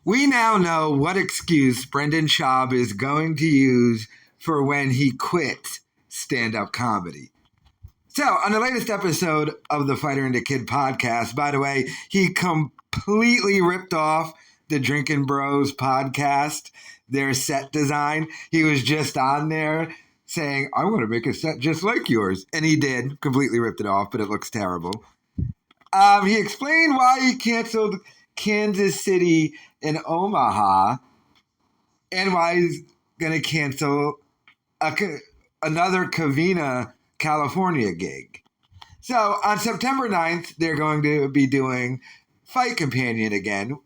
We now know what excuse Brendan Schaub is going to use for when he quits stand-up comedy. So, on the latest episode of the Fighter and the Kid podcast, by the way, he completely ripped off the Drinkin' Bros podcast, their set design. He was just on there saying, I want to make a set just like yours. And he did, completely ripped it off, but it looks terrible. He explained why he canceled Kansas City and Omaha and why he's going to cancel another Covina, California gig. So on September 9th, they're going to be doing Fight Companion again,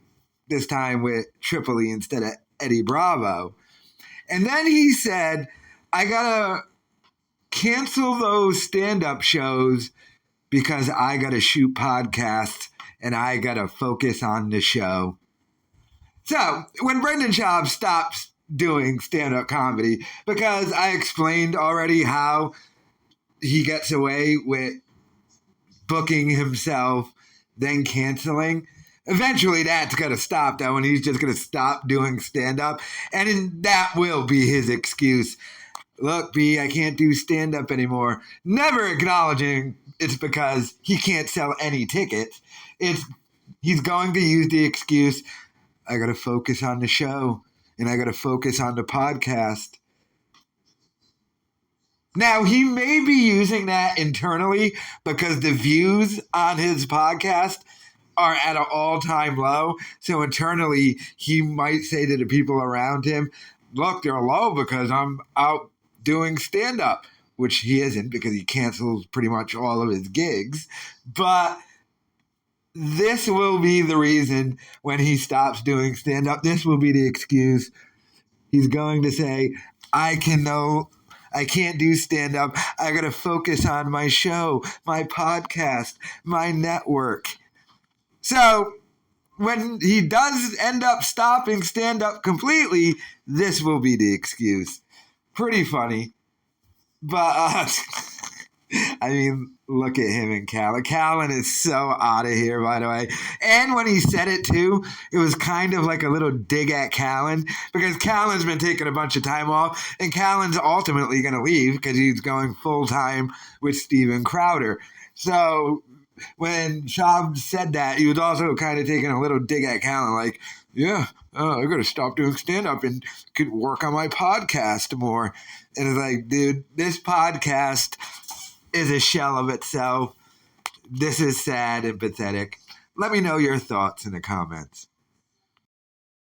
this time with Tripoli instead of Eddie Bravo. And then he said, I got to cancel those stand-up shows because I got to shoot podcasts and I got to focus on the show. So when Brendan Schaub stops doing stand-up comedy, because I explained already how he gets away with booking himself, then canceling, eventually that's going to stop, though, and he's just going to stop doing stand-up, and that will be his excuse. Look, B, I can't do stand-up anymore. Never acknowledging it's because he can't sell any tickets. He's going to use the excuse, I got to focus on the show, and I got to focus on the podcast. Now, he may be using that internally because the views on his podcast are at an all-time low. So internally, he might say to the people around him, look, they're low because I'm out doing stand-up, which he isn't because he cancels pretty much all of his gigs. But this will be the reason when he stops doing stand-up. This will be the excuse. He's going to say, I can't do stand-up. I got to focus on my show, my podcast, my network. So when he does end up stopping stand-up completely, this will be the excuse. Pretty funny. But, I mean, look at him and Callan. Callan is so out of here, by the way. And when he said it, too, it was kind of like a little dig at Callan because Callan's been taking a bunch of time off, and Callan's ultimately going to leave because he's going full-time with Steven Crowder. So when Schaub said that, he was also kind of taking a little dig at Callan, like, yeah, I got to stop doing stand-up and could work on my podcast more. And it's like, dude, this podcast is a shell of itself. This is sad and pathetic. Let me know your thoughts in the comments.